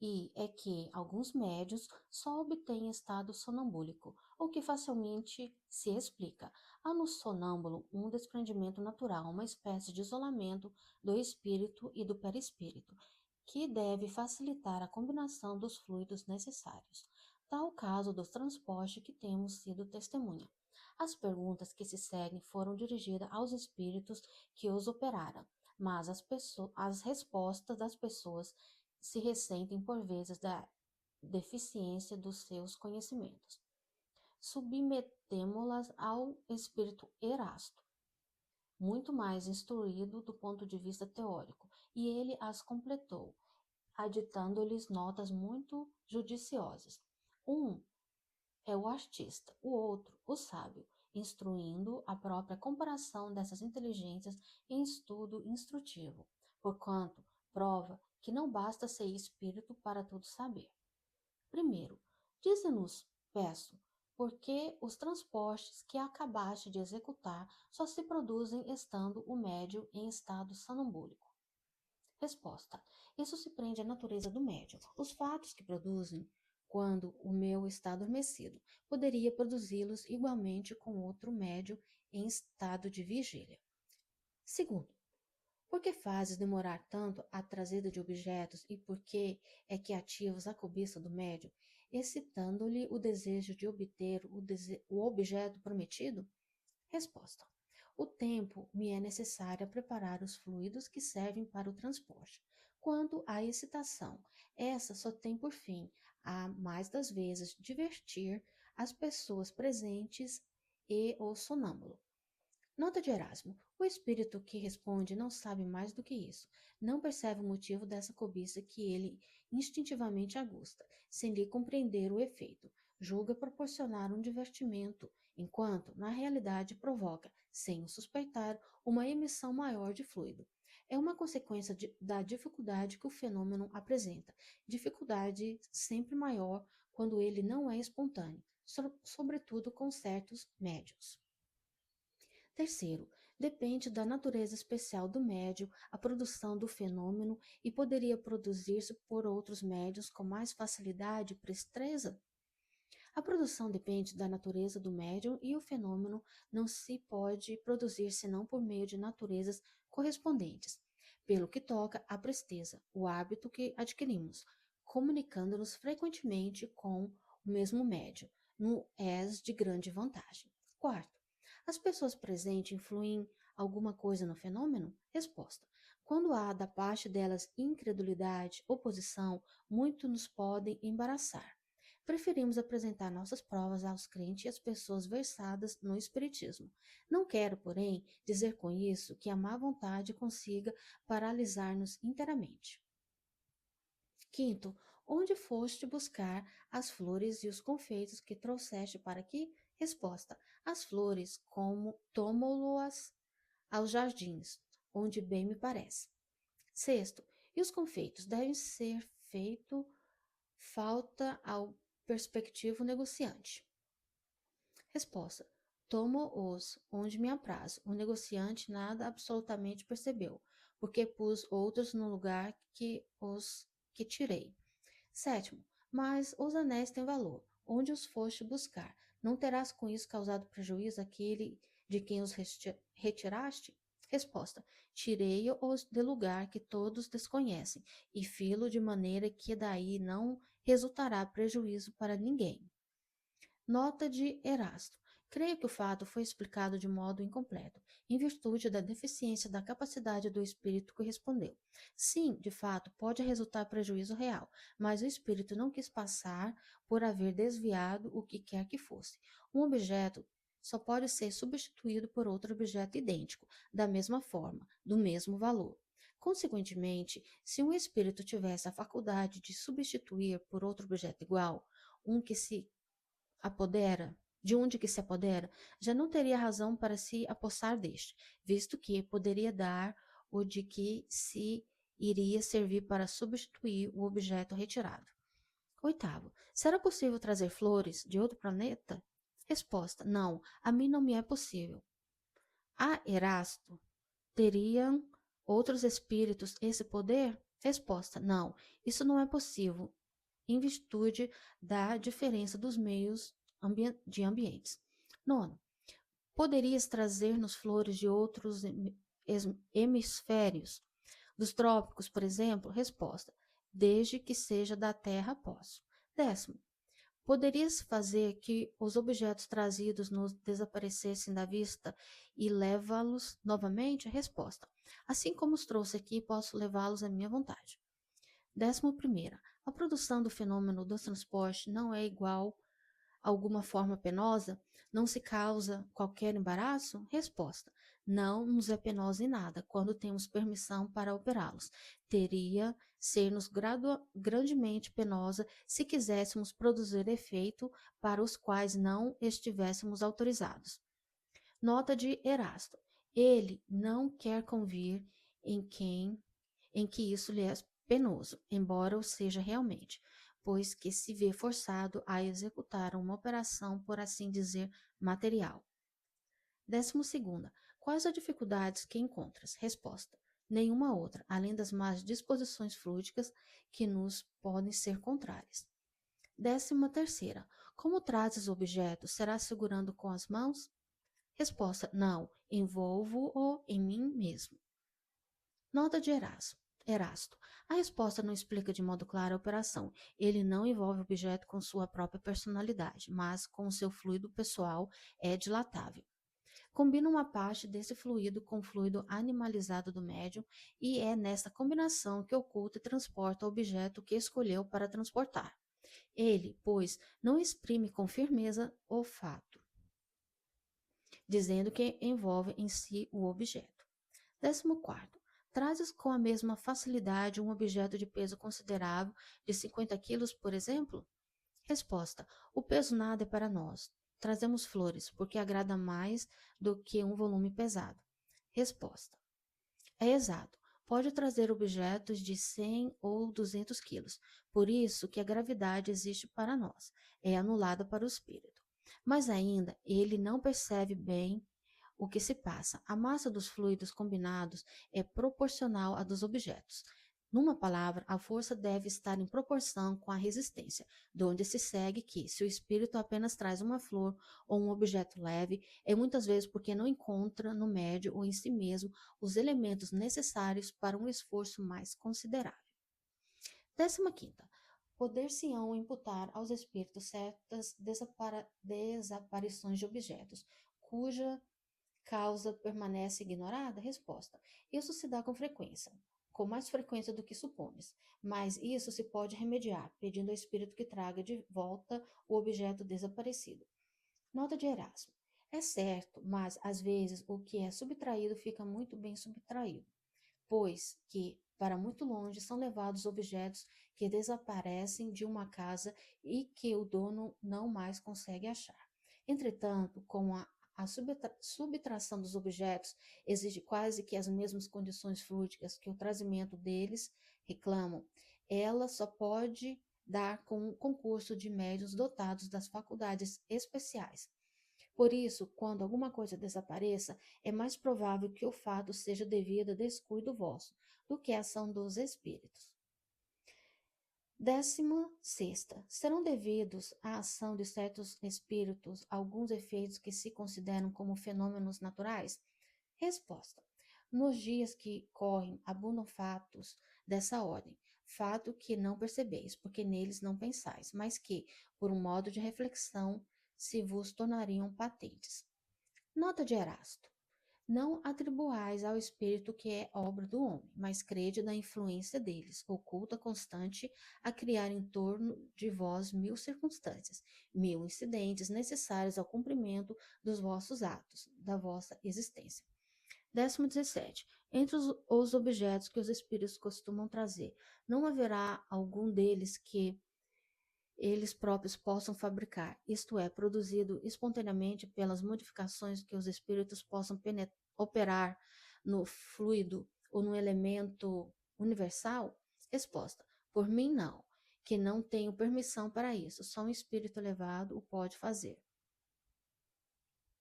e é que alguns médios só obtêm estado sonambúlico, o que facilmente se explica. Há no sonâmbulo um desprendimento natural, uma espécie de isolamento do espírito e do perispírito, que deve facilitar a combinação dos fluidos necessários. Tal o caso dos transportes que temos sido testemunha. As perguntas que se seguem foram dirigidas aos espíritos que os operaram, mas as respostas das pessoas se ressentem por vezes da deficiência dos seus conhecimentos. Submetemo-las ao espírito Erasto, muito mais instruído do ponto de vista teórico, e ele as completou, aditando-lhes notas muito judiciosas. Um é o artista, o outro, o sábio, instruindo a própria comparação dessas inteligências em estudo instrutivo, porquanto prova que não basta ser espírito para tudo saber. Primeiro, dize-nos, peço, por que os transportes que acabaste de executar só se produzem estando o médium em estado sonambúlico? Resposta. Isso se prende à natureza do médium. Os fatos que produzem quando o meu está adormecido, poderia produzi-los igualmente com outro médium em estado de vigília. Segundo, por que fazes demorar tanto a trazida de objetos e por que é que ativas a cobiça do médium, excitando-lhe o desejo de obter o objeto prometido? Resposta. O tempo me é necessário a preparar os fluidos que servem para o transporte. Quanto à excitação, essa só tem por fim, a mais das vezes, divertir as pessoas presentes e o sonâmbulo. Nota de Erasmo: o espírito que responde não sabe mais do que isso, não percebe o motivo dessa cobiça que ele instintivamente agusta, sem lhe compreender o efeito. Julga proporcionar um divertimento, enquanto, na realidade, provoca, sem o suspeitar, uma emissão maior de fluido. É uma consequência da dificuldade que o fenômeno apresenta, dificuldade sempre maior quando ele não é espontâneo, sobretudo com certos médios. Terceiro, depende da natureza especial do médio a produção do fenômeno e poderia produzir-se por outros médios com mais facilidade e presteza? A produção depende da natureza do médium e o fenômeno não se pode produzir senão por meio de naturezas correspondentes, pelo que toca à presteza, o hábito que adquirimos, comunicando-nos frequentemente com o mesmo médium, no és de grande vantagem. Quarto, as pessoas presentes influem alguma coisa no fenômeno? Resposta: quando há da parte delas incredulidade, oposição, muito nos podem embaraçar. Preferimos apresentar nossas provas aos crentes e às pessoas versadas no Espiritismo. Não quero, porém, dizer com isso que a má vontade consiga paralisar-nos inteiramente. Quinto, onde foste buscar as flores e os confeitos que trouxeste para aqui? Resposta: as flores, como tomo-las aos jardins, onde bem me parece. Sexto, e os confeitos devem ser feito falta ao perspectivo negociante. Resposta: tomo-os onde me apraz. O negociante nada absolutamente percebeu, porque pus outros no lugar que os que tirei. Sétimo, mas os anéis têm valor. Onde os foste buscar? Não terás com isso causado prejuízo àquele de quem os retiraste? Resposta: tirei-os de lugar que todos desconhecem, e filo de maneira que daí não resultará prejuízo para ninguém. Nota de Erasto. Creio que o fato foi explicado de modo incompleto, em virtude da deficiência da capacidade do espírito que respondeu. Sim, de fato, pode resultar prejuízo real, mas o espírito não quis passar por haver desviado o que quer que fosse. Um objeto só pode ser substituído por outro objeto idêntico, da mesma forma, do mesmo valor. Consequentemente, se um espírito tivesse a faculdade de substituir por outro objeto igual, um que se apodera, de onde que se apodera, já não teria razão para se apossar deste, visto que poderia dar o de que se iria servir para substituir o objeto retirado. Oitavo, será possível trazer flores de outro planeta? Resposta: não, a mim não me é possível. A Erasto, teriam outros espíritos esse poder? Resposta: não, isso não é possível, em virtude da diferença dos meios de ambientes. Nono, poderias trazer-nos flores de outros hemisférios, dos trópicos, por exemplo? Resposta: desde que seja da Terra, posso. Décimo, poderias fazer que os objetos trazidos nos desaparecessem da vista e levá-los novamente? Resposta: assim como os trouxe aqui, posso levá-los à minha vontade. 11ª, a produção do fenômeno do transporte não é igual a alguma forma penosa? Não se causa qualquer embaraço? Resposta: não nos é penosa em nada, quando temos permissão para operá-los. Teria ser-nos grandemente penosa se quiséssemos produzir efeito para os quais não estivéssemos autorizados. Nota de Erasto. Ele não quer convir em que isso lhe é penoso, embora o seja realmente, pois que se vê forçado a executar uma operação, por assim dizer, material. 12ª. Quais as dificuldades que encontras? Resposta: nenhuma outra, além das más disposições fluídicas que nos podem ser contrárias. 13ª. Como trazes o objeto? Será segurando com as mãos? Resposta: não, envolvo-o em mim mesmo. Nota de Erasto. A resposta não explica de modo claro a operação. Ele não envolve o objeto com sua própria personalidade, mas com seu fluido pessoal é dilatável. Combina uma parte desse fluido com o fluido animalizado do médium e é nesta combinação que oculta e transporta o objeto que escolheu para transportar. Ele, pois, não exprime com firmeza o fato, dizendo que envolve em si o objeto. 14º. Trazes com a mesma facilidade um objeto de peso considerável de 50 quilos, por exemplo? Resposta: o peso nada é para nós. Trazemos flores, porque agrada mais do que um volume pesado. Resposta: é exato. Pode trazer objetos de 100 ou 200 quilos. Por isso que a gravidade existe para nós, é anulada para o espírito. Mas ainda ele não percebe bem o que se passa. A massa dos fluidos combinados é proporcional à dos objetos. Numa palavra, a força deve estar em proporção com a resistência, de onde se segue que, se o espírito apenas traz uma flor ou um objeto leve, é muitas vezes porque não encontra no médio ou em si mesmo os elementos necessários para um esforço mais considerável. 15ª. Poder-se-ão imputar aos espíritos certas desaparições de objetos, cuja causa permanece ignorada? Resposta: isso se dá com frequência, com mais frequência do que supones, mas isso se pode remediar, pedindo ao espírito que traga de volta o objeto desaparecido. Nota de Erasmo: é certo, mas às vezes o que é subtraído fica muito bem subtraído, pois que para muito longe são levados objetos que desaparecem de uma casa e que o dono não mais consegue achar. Entretanto, com a subtração dos objetos exige quase que as mesmas condições fluídicas que o trazimento deles reclamam. Ela só pode dar com o concurso de médiuns dotados das faculdades especiais. Por isso, quando alguma coisa desapareça, é mais provável que o fato seja devido a descuido vosso do que a ação dos espíritos. 16ª. Serão devidos à ação de certos espíritos alguns efeitos que se consideram como fenômenos naturais? Resposta: nos dias que correm abundam fatos dessa ordem, fato que não percebeis, porque neles não pensais, mas que, por um modo de reflexão, se vos tornariam patentes. Nota de Erasto: não atribuais ao espírito que é obra do homem, mas crede na influência deles, oculta, constante, a criar em torno de vós 1000 circunstâncias, 1000 incidentes necessários ao cumprimento dos vossos atos, da vossa existência. 17. Entre os objetos que os espíritos costumam trazer, não haverá algum deles que eles próprios possam fabricar, isto é, produzido espontaneamente pelas modificações que os espíritos possam operar no fluido ou no elemento universal? Resposta: por mim não, que não tenho permissão para isso, só um espírito elevado o pode fazer.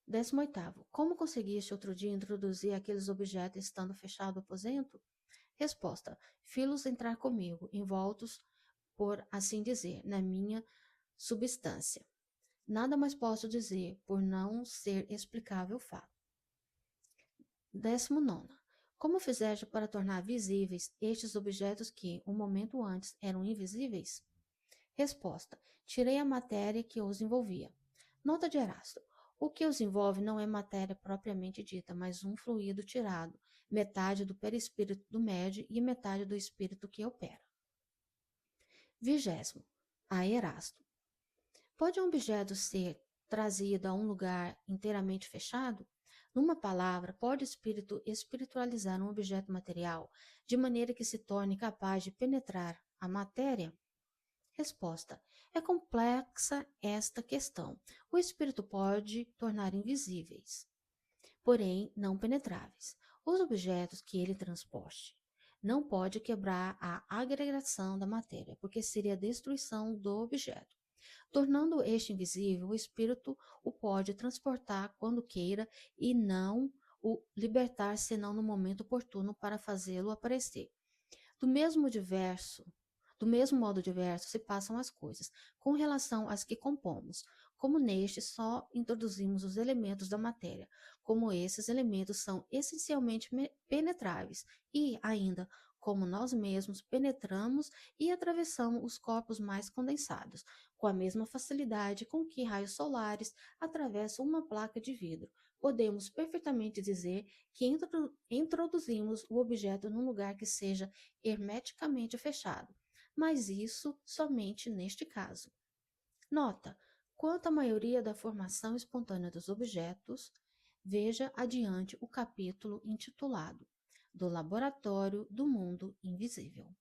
18º. Como conseguiste outro dia introduzir aqueles objetos estando fechado o aposento? Resposta: fi-los entrar comigo, envoltos, por assim dizer, na minha substância. Nada mais posso dizer, por não ser explicável o fato. 19º. Como fizeste para tornar visíveis estes objetos que, um momento antes, eram invisíveis? Resposta: tirei a matéria que os envolvia. Nota de Erasto: o que os envolve não é matéria propriamente dita, mas um fluido tirado, metade do perispírito do médio e metade do espírito que opera. 20º. A Erasto: pode um objeto ser trazido a um lugar inteiramente fechado? Numa palavra, pode o espírito espiritualizar um objeto material de maneira que se torne capaz de penetrar a matéria? Resposta: é complexa esta questão. O espírito pode tornar invisíveis, porém não penetráveis, os objetos que ele transporte. Não pode quebrar a agregação da matéria, porque seria a destruição do objeto. Tornando este invisível, o espírito o pode transportar quando queira e não o libertar senão no momento oportuno para fazê-lo aparecer. Do mesmo diverso, do mesmo modo diverso se passam as coisas, com relação às que compomos. Como neste só introduzimos os elementos da matéria, como esses elementos são essencialmente penetráveis, e, ainda, como nós mesmos penetramos e atravessamos os corpos mais condensados, com a mesma facilidade com que raios solares atravessam uma placa de vidro, podemos perfeitamente dizer que introduzimos o objeto num lugar que seja hermeticamente fechado, mas isso somente neste caso. Nota: quanto à maioria da formação espontânea dos objetos, veja adiante o capítulo intitulado Do Laboratório do Mundo Invisível.